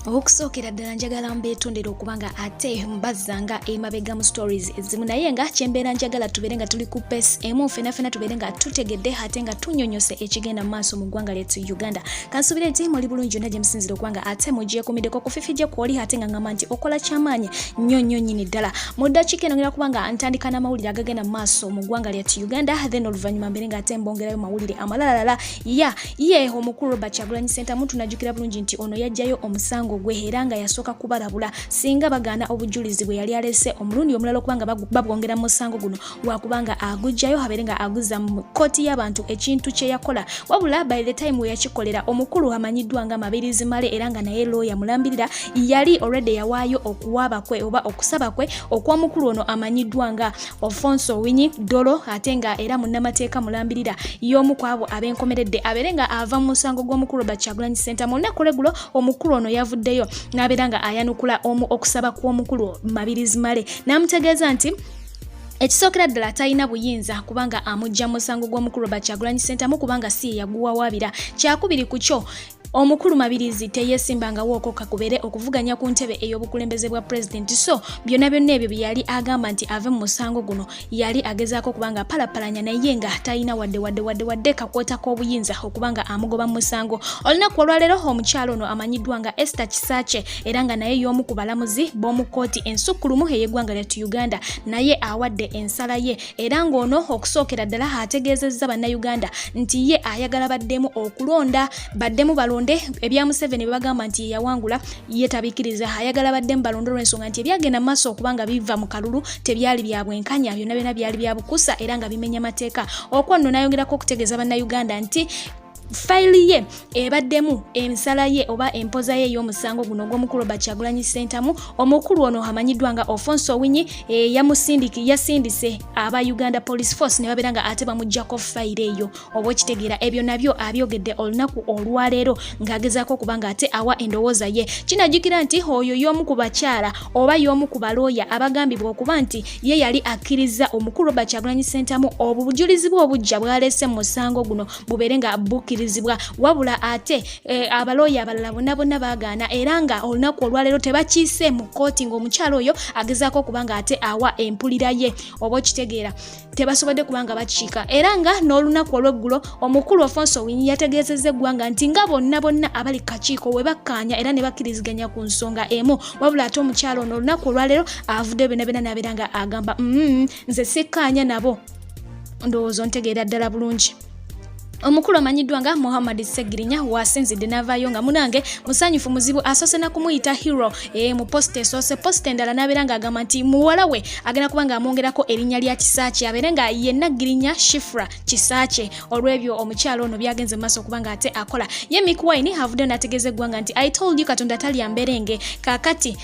Okusookera ddala njagala mbeetondera okubanga ate mbazzanga emabega mu stories ezimu naye nga kyembeera njagala tubeere nga tuli ku pace emu ffenna tubeere nga tutegedde ate nga tunyonyose ekigenda mu maaso mu ggwanga lyettu Uganda. Kansubire nti muli bulungi yonna gye musinzira okubanga ate mugyekumiddeko kufifijje kwoli ate nga ngamba nti okola kyamaanyi nnyo nnyini ddala. Mu ddakiika eno ngera kubanga ntandika n'amawulire agagenda mu maaso mu ggwanga lyettu Uganda, then oluvannyuma mbeere nga ate mbongerayo mawulire amalalala. Ye omukulu Robert Kyagulanyi Ssentamu tunajjukira bulungi nti ono yajjayo omusango gwe era nga yasooka kubalabula singa bagaana obujulizi bwe yali alese omulundi omulala okubanga babwongera mu musango guno wakubanga agujjayo abeere nga aguzza mu kkooti y'abantu ekintu kye yakola. Wabula by the time we yakikolera omukulu amanyiddwa nga Mabirizi Male era nga naye lawyer mulambirira yali already yawaayo okuwaaba kwe oba okusaba kwe okw'omukulu ono amanyiddwa nga Alfonso Owiny Dollo ate nga era munnamateeka mulambirira y'omu ku abo ab'enkomeredde abeere nga ava mu musango gw'omukulu Robert Kyagulanyi Ssentamu. Olunaku lw'eggulo omukulu ono yavuddeyo n'abeera nga ayanukula okusaba kw'omukulu Mabirizi Male n'amutegeeza nti ekisookera ddala talina buyinza kubanga amujja mu musango gw'omukulu Robert Kyagulanyi Ssentamu kubanga si yaguwawaabira. Kyakubiri ku kyo omukulu Mabirizi teyesimbangawo okubeere okuvuganya ku ntebe ey'obukulembeze bwa president. So byonna ebyo bye yali agamba nti ave mu musango guno yali agezaako kubanga palapalanya naye nga talina wadde kakwota k'obuyinza okubanga amugoba mu musango. Olunaku olwaleero omukyalo ono amanyiddwa nga Esther Kisaache era nga naye y'omu ku balamuzi b'omu kkooti ensukkulumu ey'eggwanga lyattu Uganda naye awadde ensala ye era ng'ono okusookera ddala ategeezezza bannayuganda nti ye ayagala baddemu okulonda baddemu balonda ebya Museveni bagamba nti yawangula yetabikiriza ayagala baddemu balonda olw'ensonga nti ebyagenda mu maaso okubanga biva mu kalulu tebyali bya bwenkanya byonna byali bya bukusa era nga bimenya mateeka. Okwo nno nayongerako okutegeeza bannayuganda nti faili ye ebaddemu ensala ye oba empoza ye y'omusango guno gw'omukulu Robert Kyagulanyi Ssentamu. Omukulu ono amanyiddwa nga Alfonso Owiny yasindise aba Uganda Police Force ne babeera nga ate bamuggyako faili eyo oba okitegeera. Ebyo nabyo abyogedde olunaku olwaleero ng'agezaako okubanga ate awa endowooza ye. Kinajjukira nti oyo y'omu ku bakyala oba y'omu ku balooya abagambibwa okuba nti ye yali akkiriza omukulu Robert Kyagulanyi Ssentamu obujulizi bwe obujja bwalese mu musango guno bubeere nga wabula ate abalooya abalala bonna baagaana era nga olunaku olwaleero tebakiise mu kkooti ng'omukyalo oyo agezaako kubanga ate awa empulira ye oba okitegeera tebasobodde kubanga bakiika era nga n'olunaku olw'eggulo omukulu Alfonso Owiny yategeezezza eggwanga nti nga bonna abali kakiiko we bakkaanya era ne bakkiriziganya ku nsonga emu wabula ate omukyalo ono olunaku olwaleero avudde byonna n'abeera nga agamba nze sikkaanya nabo. Ndowooza ntegeera ddala bulungi. Omukulu amanyiddwa nga Muhammad Ssegirinya wasinzidde n'avaayo nga munange musanyufu muzibu asoose na kumuyita hero mu posta esoose. Posta endala n'abeera ng'agamba nti muwala we agenda kuba ng'amwongerako erinnya lya Kisaache abeere nga yenna Girinya Shifra Kisaache. Olw'ebyo omukyalo ono byagenze mu maaso okuba nga ate akola. Ye Mick Wine avuddeyo n'ategeeza eggwanga nti I told you Katonda talya mberenge kaakati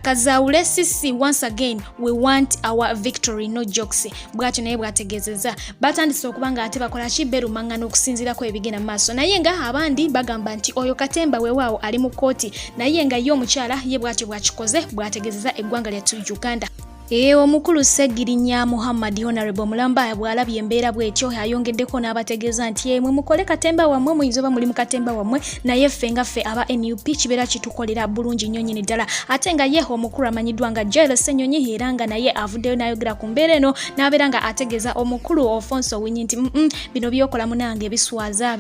Kazaule sisi once again we want our victory no jokes. Bwatyo naye bwategeezezza batandise okubanga ate bakola kiberumangana okusinziirako ebigenda mu maaso naye nga abandi bagamba nti oyo Katemba weewaawo ali mu kkooti naye nga ye omukyala ye bwatyo bwakikoze bwategeezezza eggwanga lyattu Uganda. Omukulu Ssegirinya Muhammad Honorable Mulamba bw'alabye embeera bw'etyo ayongeddeko n'abategeeza nti mwe mukole Katemba wammwe muyinza oba muli mu Katemba wammwe naye ffe nga ffe aba NUP kibeera kitukolera bulungi nnyo nnyini ddala. Ate nga ye omukulu amanyiddwa nga Joel Ssenyonyi era nga naye avuddeyo n'ayogera ku mbeera eno n'abeera nga ategeeza omukulu Alfonso Owiny nti bino byokola munange biswaza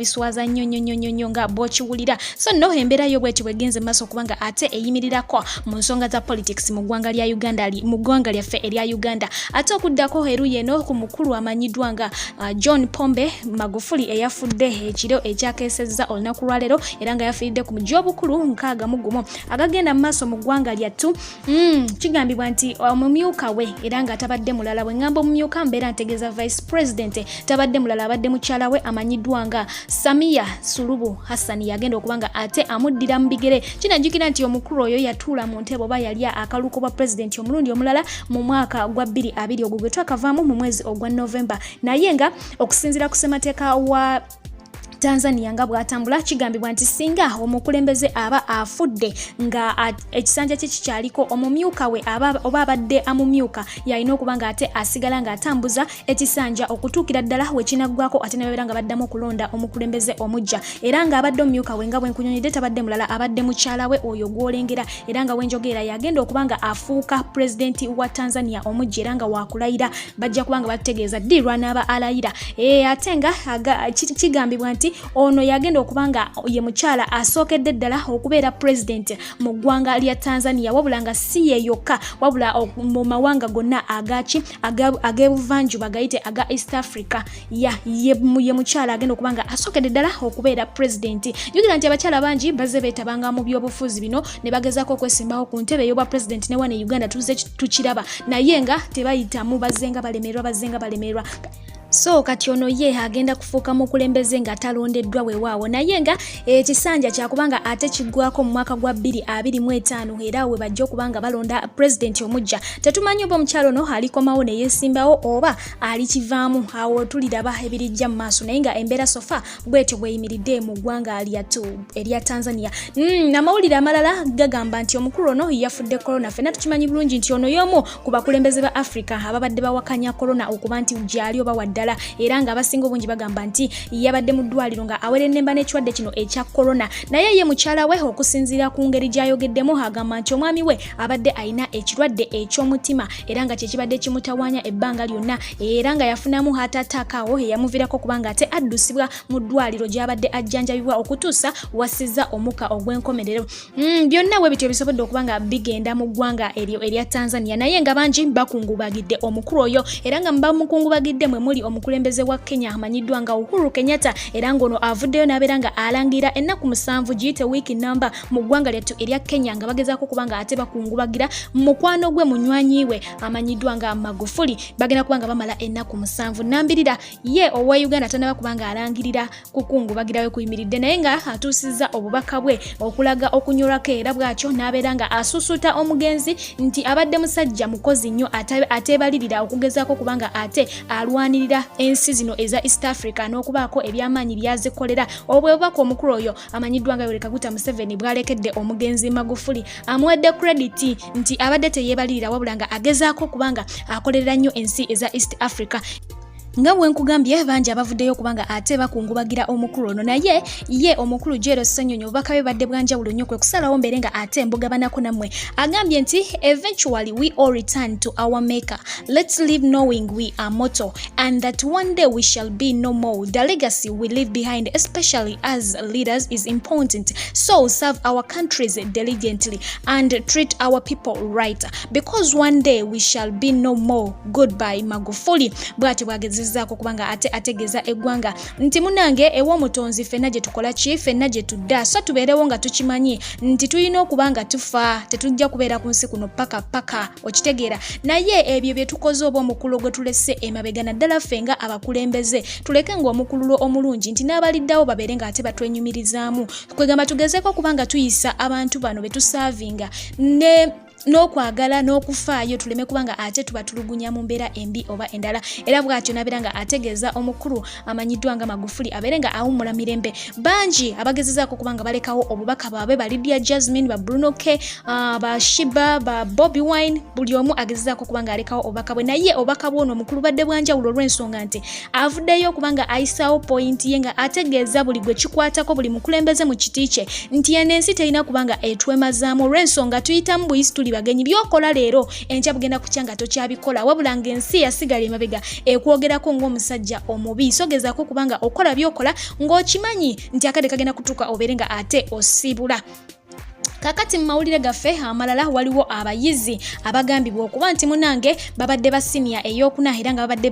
nnyo nga bw'okiwulira. So nno embeera yo bw'etyo bwegenze mu maaso okubanga ate eyimirirako mu nsonga za politics mu ggwanga lya Uganda mu ggwanga lyaffe erya Uganda. Ate okuddako heru yeno ku mukulu amanyiddwa nga John Pombe Magufuli eyafudde ekiro ekyakeesezza olunaku lwaleero era nga yafiiridde ku muji obukulu 61 agagenda mu maaso mu ggwanga lyattu. Kigambibwa nti omumyuka we era nga tabadde mulala bwe ngamba omumyuka mbeera ntegeeza vice president tabadde mulala abadde mukyala we amanyiddwa nga Samia Sulubu Hassan yagenda okubanga ate amuddira mu bigere. Kinajjukira nti omukulu oyo yatuula mu ntebe oba yali akaluko bwa president omulundi omulala mu mwaka gwa 2020 ogwo gwe twakavaamu mu mwezi ogwa November naye nga okusinziira ku ssemateeka wa Tanzania nga bwatambula kigambibwa nti singa omukulembeze aba afudde nga ekisanja kye kikyaliko omumyuka we oba abadde amumyuka yalina okuba nga ate asigala nga atambuza ekisanja okutuukira ddala we kinaggwako ate ne babeera nga baddamu okulonda omukulembeze omujja era nga abadde omumyuka we nga bwenkunyonyedde tabadde mulala abadde mukyala we oyo gwolengera era nga wenjogeera yagenda okuba nga afuuka pulezidenti wa Tanzania omujja era nga wakulayira bajja kuba nga bategeeza ddi lwanaaba alayira ate nga kigambibwa nti ono yagenda okuba nga ye mukyala asookedde ddala okubeera pulezidenti mu ggwanga lya Tanzania wabula nga si ye yokka wabula mu mawanga gonna ag'ebuvanjuba gayite aga East Africa ye mukyala agenda okuba nga asookedde ddala okubeera pulezidenti. Jjukira nti abakyala bangi bazze beetabanga mu byobufuzi bino ne bagezaako okwesimbawo ku ntebe ey'obwa pulezidenti ne wane Uganda tuzze tukiraba naye nga tebayitamu bazze nga balemerwa. So kati ono ye agenda kufuuka mukulembeze nga talondeddwa weewaawo naye nga ekisanja kyakubanga ate kiggwako mu mwaka gwa 2025 era we bajja okubanga balonda pulezidenti omujja. Tetumanyi oba omukyalo ono alikomawo ne yeesimbawo oba alikivaamu awo tuliraba ebirijja mu maaso naye nga embeera sofa bwetyo bweyimiridde mu ggwanga erya Tanzania. Amawulire amalala gagamba nti omukulu ono yafudde corona. Ffenna tukimanyi bulungi nti ono y'omu ku bakulembeze ba Africa ababadde bawakanya corona okuba nti gyali oba wadde era nga abasinga obungi bagamba nti yabadde mu ddwaliro nga awerennemba n'ekirwadde kino ekya corona naye ye mukyala we okusinziira ku ngeri gy'ayogeddemu agamba nti omwami we abadde alina ekirwadde eky'omutima era nga kyekibadde kimutawaanya ebbanga lyonna era nga yafunamu hatatakaawo eyamuviirako kubanga ate addusibwa mu ddwaliro gy'abadde ajjanjabibwa okutuusa wassizza omuka ogw'enkomerero. Byonna we bityo bisobodde okuba nga bigenda mu ggwanga eryo erya Tanzania naye nga bangi bakungubagidde omukulu oyo era nga bamukungubagidde mwe muli omukulembeze wa Kenya amanyiddwa nga Uhuru Kenyatta era ngono avuddeyo n'abeera nga alangira ennaku 7 giyite wiiki namba mu ggwanga lyattu erya Kenya nga bagezaako kuba nga ate bakungubagira mukwano gwe munywanyi we amanyiddwa nga Magufuli bagenda kuba nga bamala ennaku 7 nambirira ye owa Uganda tanaba kuba nga alangirira kukungubagira we kuyimiridde naye nga atuusizza obubaka bwe okulaga okunyolako era bwatyo n'abeera nga asusuuta omugenzi nti abadde musajja mukozi nnyo ateebalirira okugezaako kuba nga ate alwanirira ensi zino eza East Africa n'okubaako ebyamaanyi byazikolera obwebaka omukulu oyo amanyiddwa nga Yoweri Kaguta Museveni bwalekedde omugenzi Magufuli amuwadde credit nti abadde teyeebalirira wabula nga agezaako kubanga akolerera nnyo ensi eza East Africa. Nga bwenkugambye bangi abavuddeyo kubanga ate bakungubagira omukulu ono naye ye omukulu Jero Ssenyonyi obubaka bwe badde bwanjawulo nnyo kwe kusalawo mbere nga ate mbugabanako nammwe agambye nti eventually we all return to our maker. Let's live knowing we are mortal and that one day we shall be no more. The legacy we leave behind especially as leaders is important, so serve our countries diligently and treat our people right because one day we shall be no more. Goodbye Magufuli. Bwati bwagezi zaako kubanga ate ategeeza eggwanga nti munange ew'omutonzi ffenna gye tukola ki ffenna gye tudda so tubeerewo nga tukimanyi nti tulina okuba nga tufa tetujja kubeera ku nsi kuno paka okitegeera naye ebyo bye tukoze oba omukulu gwe tulese emabega naddala ffe nga abakulembeze tuleke ng'omukululo omulungi nti n'abaliddawo babeere nga ate batwenyumirizaamu kwegamba tugezeeko kubanga tuyisa abantu bano be tusaavinga n'okwagala n'okufaayo tuleme kubanga ate tuba tulugunya mu mbeera embi oba endala era bw'atyo n'abeera nga ategeeza omukulu amanyiddwa nga Magufuli abeere nga awummula mirembe. Bangi abagezezaako kubanga balekawo obubaka baabwe ba Lydia Jasmine ba Bruno K ba Shiba ba Bobby Wine buli omu agezezaako kubanga alekawo obubaka bwe naye obubaka bw'ono omukulu badde bwanjawulo olw'ensonga nti avuddeyo kubanga ayisaawo point ye nga ategeeza buli gwe kikwatako buli mukulembeze mu kiti kye nti eno ensi terina kubanga etwemazaamu olw'ensonga tuyitamu buyisi tuli bagenyi byokola leero enkya bugenda kukyanga tokyabikola wabula ng'ensi yasigala emabega ekwogerako ng'omusajja omubi sogezaako kubanga okola byokola ng'okimanyi nti akadde kagenda kutuuka obeere nga ate osibula. Kakati mu mawulire gaffe amalala waliwo abayizi abagambibwa okuba nti munange babadde ba senior ey'okuna era nga babadde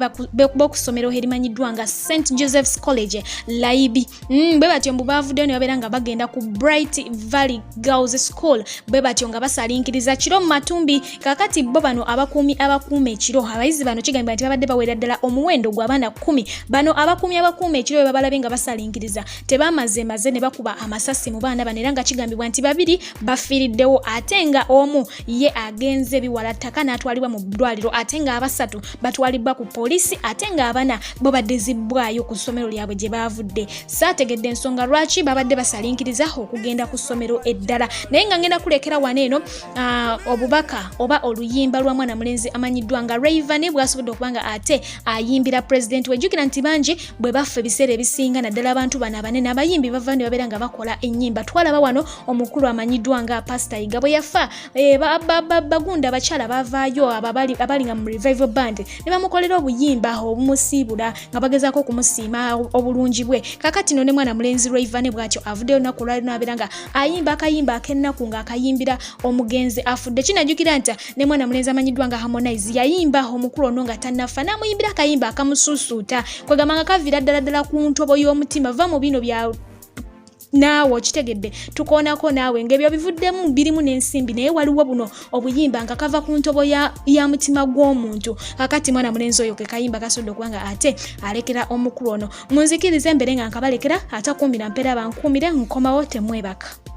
b'okusomero erimanyiddwa nga St Joseph's College Laibi bwe batyo mbu baavuddeyo ne babeera nga bagenda ku Bright Valley Girls School bwe batyo nga basalinkiriza kiro mu matumbi. Kakati bo bano abakuuma ekiro abayizi bano kigambibwa nti babadde bawera ddala omuwendo gw'abaana 10 bano abakuuma ekiro bwe babalabe nga basalinkiriza tebamaze ne bakuba amasasi mu baana bano era nga kigambibwa nti babiri bafiriddewo ate nga omu ye agenze biwalattaka n'atwalibwa mu ddwaliro ate nga abasatu batwalibwa ku poliisi ate nga abana bo baddizibwayo ku ssomero lyabwe gye baavudde. Saategedde ensonga lwaki babadde basalinkiriza okugenda ku ssomero eddala naye nga ngenda kulekera wano eno obubaka oba oluyimba lwa mwana mulenzi amanyiddwa nga Rayvanny bwasobodde okubanga ate ayimbira pulezidenti we. Jjukira nti bangi bwe baffe ebiseera ebisinga naddala abantu bano abanene abayimbi bava ne babeera nga bakola ennyimba. Twalaba wano omukulu amanyiddwa nga Pastor Yiga bwe yafa bagunda abakyala bavaayo abali nga mu revival band ne bamukolera obuyimba obumusiibula nga bagezaako okumusiima obulungi bwe. Kakati no ne mwana mulenzi Rayvanny bw'atyo avuddeyo olunaku olwali n'abeera nga ayimba akayimba ak'ennaku ng'akayimbira omugenzi afudde. Kinajjukira nti ne mwana mulenzi amanyiddwa nga Harmonize yayimba omukulu ono nga tannafa n'amuyimbira akayimba akamusuusuuta kwegamba nga kaviira ddala ku ntobo y'omutima. Va mu bino bya naawe okitegedde tukoonako naawe ng'ebyo bivuddemu birimu n'ensimbi naye waliwo buno obuyimba nga kava ku ntobo ya mutima gw'omuntu. Kakati mwana mulenzi oyo ke kayimba kasodde okubanga ate alekera omukulu ono. Munzikirize mbere nga nkabalekera atakuumira mpeera bankuumire nkomawo temwebaka.